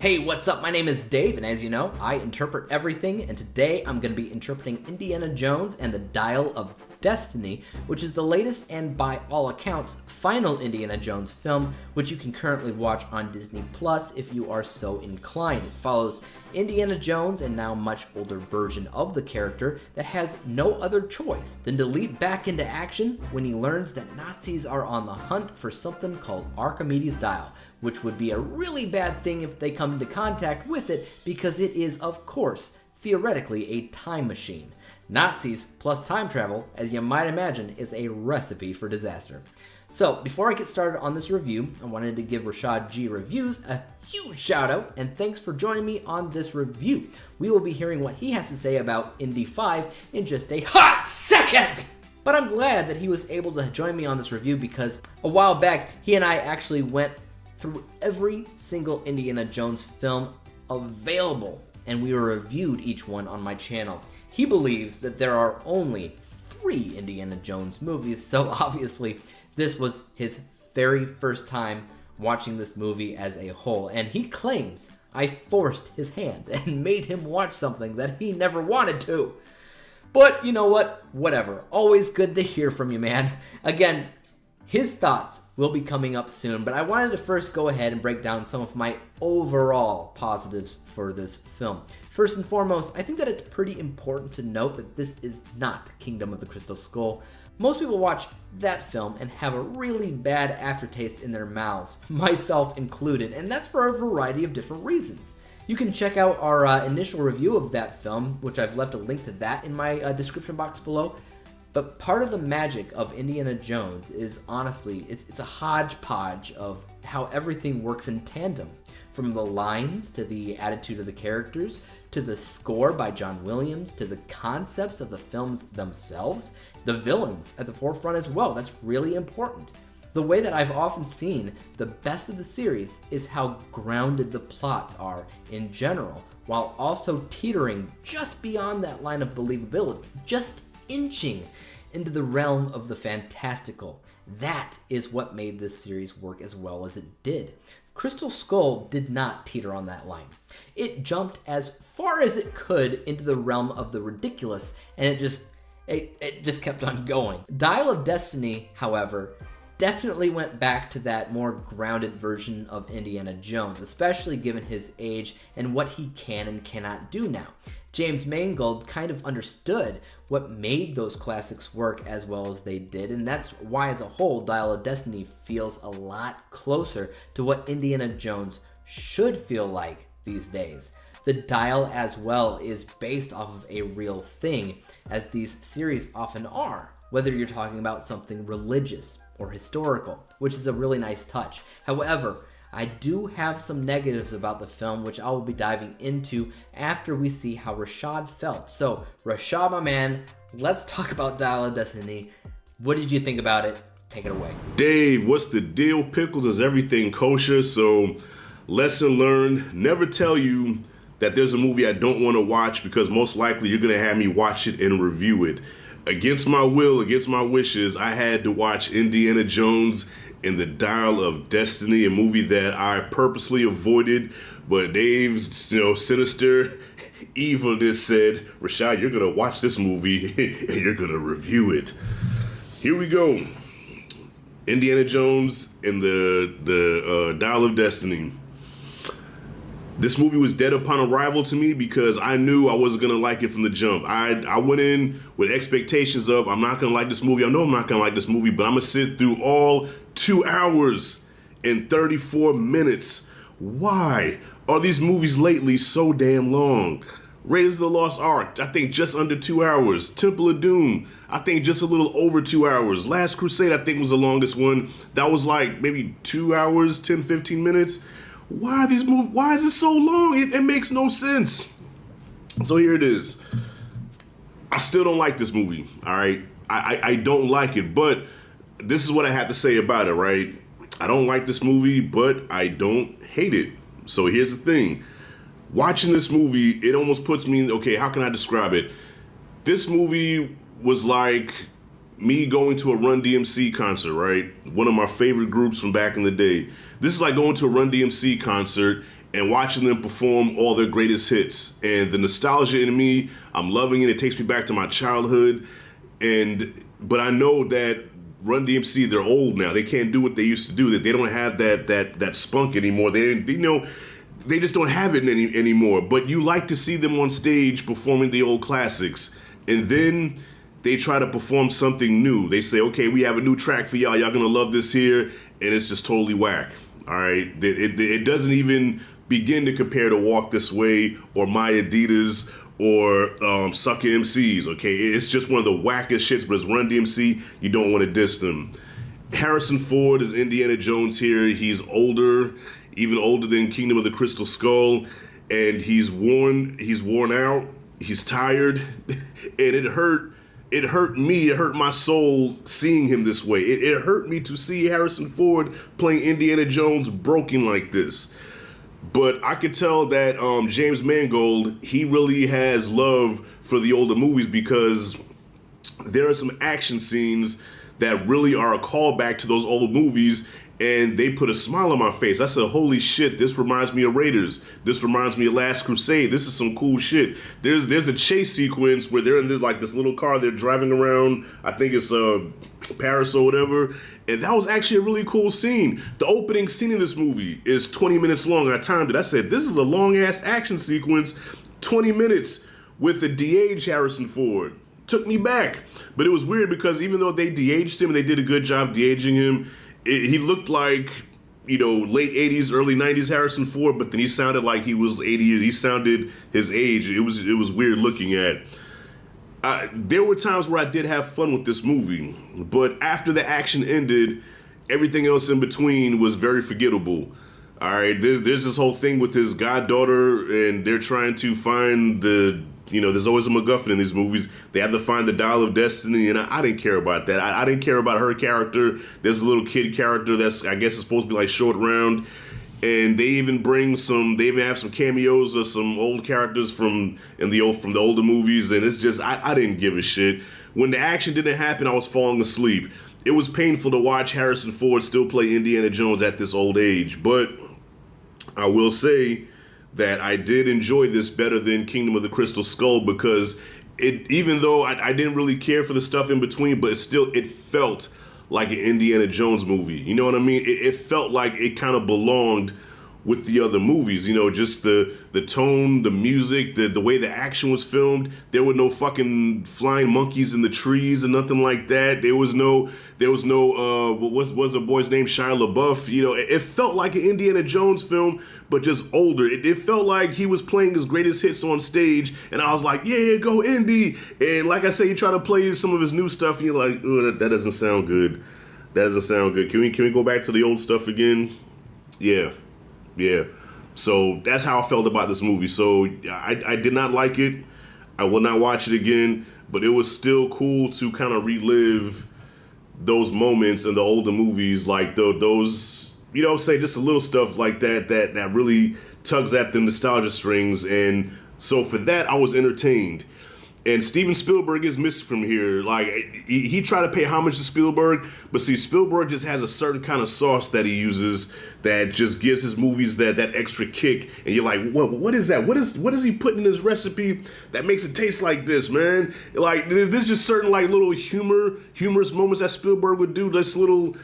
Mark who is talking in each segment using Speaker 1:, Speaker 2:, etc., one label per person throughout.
Speaker 1: Hey, what's up? My name is Dave, and as you know, I interpret everything, and today I'm going to be interpreting Indiana Jones and the Dial of Destiny, which is the latest and, by all accounts, final Indiana Jones film, which you can currently watch on Disney Plus if you are so inclined. It follows Indiana Jones, and now much older version of the character, that has no other choice than to leap back into action when he learns that Nazis are on the hunt for something called Archimedes Dial, which would be a really bad thing if they come into contact with it, because it is, of course, theoretically a time machine. Nazis plus time travel, as you might imagine, is a recipe for disaster. So, before I get started on this review, I wanted to give Rashad G Reviews a huge shout out, and thanks for joining me on this review. We will be hearing what he has to say about Indy 5 in just a hot second! But I'm glad that he was able to join me on this review because a while back, he and I actually went through every single Indiana Jones film available, and we reviewed each one on my channel. He believes that there are only 3 Indiana Jones movies, so obviously this was his very first time watching this movie as a whole, and he claims I forced his hand and made him watch something that he never wanted to. But you know what? Whatever. Always good to hear from you, man. Again, his thoughts will be coming up soon, but I wanted to first go ahead and break down some of my overall positives for this film. First and foremost, I think that it's pretty important to note that this is not Kingdom of the Crystal Skull. Most people watch that film and have a really bad aftertaste in their mouths, myself included, and that's for a variety of different reasons. You can check out our initial review of that film, which I've left a link to that in my description box below. But part of the magic of Indiana Jones is, honestly, it's a hodgepodge of how everything works in tandem. From the lines, to the attitude of the characters, to the score by John Williams, to the concepts of the films themselves, the villains at the forefront as well. That's really important. The way that I've often seen the best of the series is how grounded the plots are in general, while also teetering just beyond that line of believability, just inching into the realm of the fantastical. That is what made this series work as well as it did. Crystal Skull did not teeter on that line. It jumped as far as it could into the realm of the ridiculous, and it just kept on going. Dial of Destiny, however, definitely went back to that more grounded version of Indiana Jones, especially given his age and what he can and cannot do now. James Mangold kind of understood what made those classics work as well as they did, and that's why as a whole, Dial of Destiny feels a lot closer to what Indiana Jones should feel like these days. The Dial as well is based off of a real thing, as these series often are, whether you're talking about something religious or historical, which is a really nice touch. However, I do have some negatives about the film, which I will be diving into after we see how Rashad felt. So, Rashad, my man, let's talk about Dial of Destiny. What did you think about it? Take it away.
Speaker 2: Dave, what's the deal? Pickles, is everything kosher? So, lesson learned, never tell you that there's a movie I don't want to watch, because most likely you're going to have me watch it and review it. Against my will, against my wishes, I had to watch Indiana Jones and the Dial of Destiny, a movie that I purposely avoided, but Dave's sinister evilness said, Rashad, you're going to watch this movie and you're going to review it. Here we go. Indiana Jones and the Dial of Destiny. This movie was dead upon arrival to me because I knew I wasn't going to like it from the jump. I went in with expectations of, I'm not going to like this movie. I know I'm not going to like this movie, but I'm going to sit through all 2 hours and 34 minutes. Why are these movies lately so damn long? Raiders of the Lost Ark, I think just under 2 hours. Temple of Doom, I think just a little over 2 hours. Last Crusade, I think was the longest one. That was like maybe 2 hours, 10, 15 minutes. Why are these movies? Why is it so long? It makes no sense. So here it is. I still don't like this movie, all right? I don't like it, but this is what I have to say about it, right? I don't like this movie, but I don't hate it. So here's the thing. Watching this movie, it almost puts me in, okay, how can I describe it? This movie was like me going to a Run DMC concert, right? One of my favorite groups from back in the day. This is like going to a Run DMC concert and watching them perform all their greatest hits. And the nostalgia in me, I'm loving it. It takes me back to my childhood. But I know that Run DMC, they're old now. They can't do what they used to do. That they don't have that spunk anymore. They just don't have it anymore. But you like to see them on stage performing the old classics. And then they try to perform something new. They say, okay, we have a new track for y'all. Y'all gonna love this here. And it's just totally whack. All right? It doesn't even begin to compare to Walk This Way or My Adidas or Sucker MCs, okay? It's just one of the wackest shits, but it's Run DMC. You don't want to diss them. Harrison Ford is Indiana Jones here. He's older, even older than Kingdom of the Crystal Skull, and he's worn out, he's tired, and it hurt me, it hurt my soul seeing him this way. It hurt me to see Harrison Ford playing Indiana Jones broken like this. But I could tell that James Mangold, he really has love for the older movies because there are some action scenes that really are a callback to those old movies, and they put a smile on my face. I said, holy shit, this reminds me of Raiders. This reminds me of Last Crusade. This is some cool shit. There's a chase sequence where they're in this little car, they're driving around, I think it's Paris or whatever, and that was actually a really cool scene. The opening scene of this movie is 20 minutes long. I timed it. I said, this is a long-ass action sequence, 20 minutes with the de-aged Harrison Ford. Took me back. But it was weird because even though they de-aged him and they did a good job de-aging him, he looked like, late 80s, early 90s Harrison Ford, but then he sounded like he was 80. He sounded his age. It was weird looking at. There were times where I did have fun with this movie, but after the action ended, everything else in between was very forgettable. All right, there's this whole thing with his goddaughter, and they're trying to find there's always a MacGuffin in these movies. They have to find the Dial of Destiny, and I didn't care about that. I didn't care about her character. There's a little kid character that's, I guess, is supposed to be like short round. And they even have some cameos of some old characters from the older movies, and it's just I didn't give a shit. When the action didn't happen, I was falling asleep. It was painful to watch Harrison Ford still play Indiana Jones at this old age, but I will say that I did enjoy this better than Kingdom of the Crystal Skull because even though I didn't really care for the stuff in between, but it felt like an Indiana Jones movie. You know what I mean? It felt like it kind of belonged with the other movies. Just the tone, the music, the way the action was filmed. There were no fucking flying monkeys in the trees and nothing like that. There was no what was the boy's name? Shia LaBeouf. It felt like an Indiana Jones film, but just older. It felt like he was playing his greatest hits on stage, and I was like, yeah, go Indy. And like I say, you try to play some of his new stuff, and you're like, oh, that doesn't sound good. That doesn't sound good. Can we go back to the old stuff again? Yeah. So that's how I felt about this movie. So I did not like it. I will not watch it again, but it was still cool to kind of relive those moments in the older movies, like those, say just a little stuff like that really tugs at the nostalgia strings. And so for that, I was entertained. And Steven Spielberg is missing from here. Like, he tried to pay homage to Spielberg, but see, Spielberg just has a certain kind of sauce that he uses that just gives his movies that extra kick. And you're like, what is that? What is he putting in his recipe that makes it taste like this, man? Like, there's just certain like little humorous moments that Spielberg would do, just little,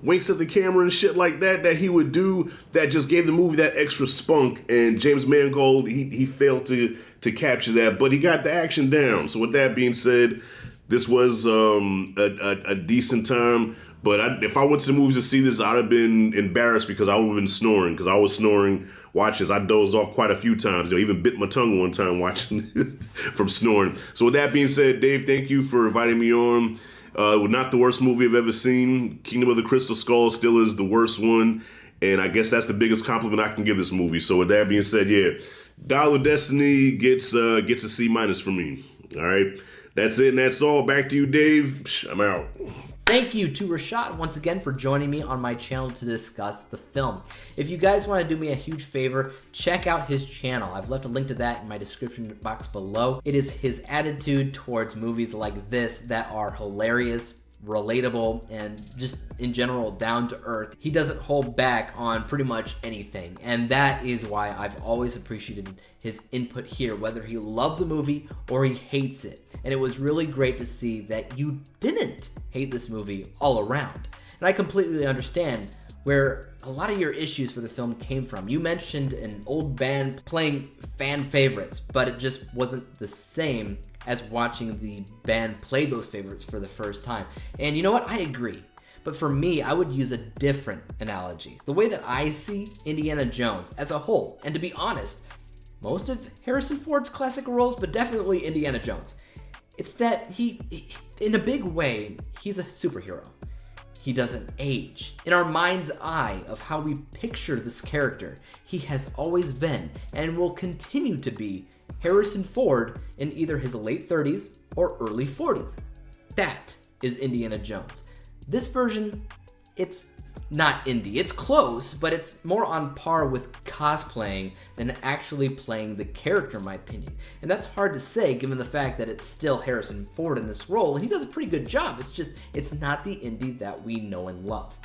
Speaker 2: winks at the camera and shit like that he would do that just gave the movie that extra spunk. And James Mangold, he failed to capture that, but he got the action down. So with that being said, this was a decent time. But if I went to the movies to see this, I'd have been embarrassed because I would have been snoring, because I was snoring watching this. I dozed off quite a few times. Even bit my tongue one time watching it from snoring. So with that being said, Dave, thank you for inviting me on. Not the worst movie I've ever seen. Kingdom of the Crystal Skull still is the worst one, and I guess that's the biggest compliment I can give this movie. So with that being said, yeah, Dial of Destiny gets a C- from me. All right, that's it, and that's all. Back to you, Dave. I'm out.
Speaker 1: Thank you to Rashad once again for joining me on my channel to discuss the film. If you guys want to do me a huge favor, check out his channel. I've left a link to that in my description box below. It is his attitude towards movies like this that are hilarious relatable and just in general down to earth. He doesn't hold back on pretty much anything, and that is why I've always appreciated his input here, whether he loves a movie or he hates it. And it was really great to see that you didn't hate this movie all around. And I completely understand where a lot of your issues for the film came from. You mentioned an old band playing fan favorites, but it just wasn't the same as watching the band play those favorites for the first time. And you know what? I agree. But for me, I would use a different analogy. The way that I see Indiana Jones as a whole, and to be honest, most of Harrison Ford's classic roles, but definitely Indiana Jones, it's that he in a big way, he's a superhero. He doesn't age. In our mind's eye of how we picture this character, he has always been and will continue to be Harrison Ford in either his late 30s or early 40s. That is Indiana Jones. This version, it's not Indy. It's close, but it's more on par with cosplaying than actually playing the character, in my opinion. And that's hard to say given the fact that it's still Harrison Ford in this role, and he does a pretty good job. It's just, it's not the Indy that we know and love.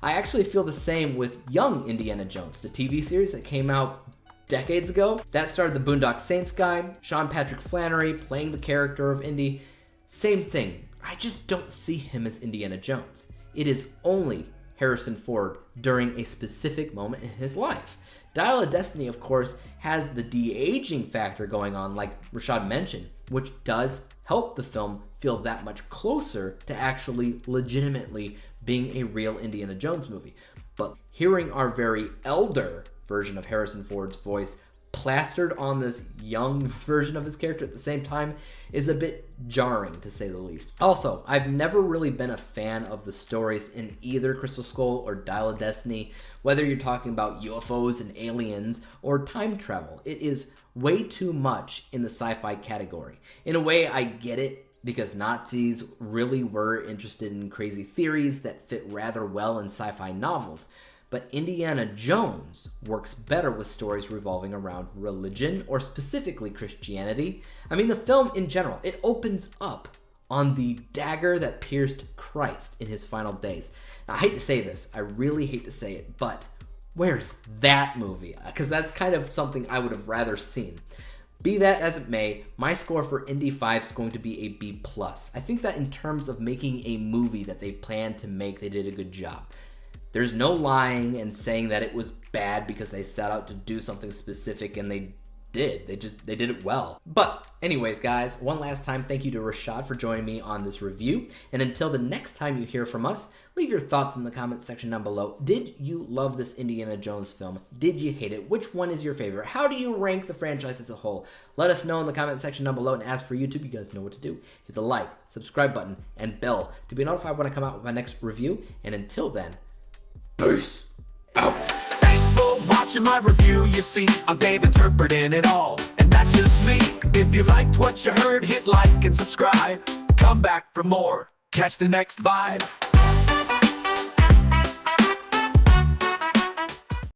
Speaker 1: I actually feel the same with young Indiana Jones, the TV series that came out decades ago. That started the Boondock Saints guy, Sean Patrick Flannery playing the character of Indy. Same thing. I just don't see him as Indiana Jones. It is only Harrison Ford during a specific moment in his life. Dial of Destiny, of course, has the de-aging factor going on, like Rashad mentioned, which does help the film feel that much closer to actually legitimately being a real Indiana Jones movie. But hearing our very elder version of Harrison Ford's voice plastered on this young version of his character at the same time is a bit jarring, to say the least. Also, I've never really been a fan of the stories in either Crystal Skull or Dial of Destiny, whether you're talking about UFOs and aliens or time travel. It is way too much in the sci-fi category. In a way, I get it, because Nazis really were interested in crazy theories that fit rather well in sci-fi novels. But Indiana Jones works better with stories revolving around religion, or specifically Christianity. I mean, the film in general, it opens up on the dagger that pierced Christ in his final days. Now, I hate to say this, I really hate to say it, but where's that movie? Because that's kind of something I would have rather seen. Be that as it may, my score for Indy 5 is going to be a B+. I think that in terms of making a movie that they planned to make, they did a good job. There's no lying and saying that it was bad because they set out to do something specific, and they did. They did it well. But anyways, guys, one last time, thank you to Rashad for joining me on this review. And until the next time you hear from us, leave your thoughts in the comments section down below. Did you love this Indiana Jones film? Did you hate it? Which one is your favorite? How do you rank the franchise as a whole? Let us know in the comment section down below. And as for YouTube, you guys know what to do. Hit the like, subscribe button, and bell to be notified when I come out with my next review. And until then, peace out.
Speaker 3: Thanks for watching my review. You see, I'm Dave interpreting it all, and that's just me. If you liked what you heard, hit like and subscribe. Come back for more. Catch the next vibe.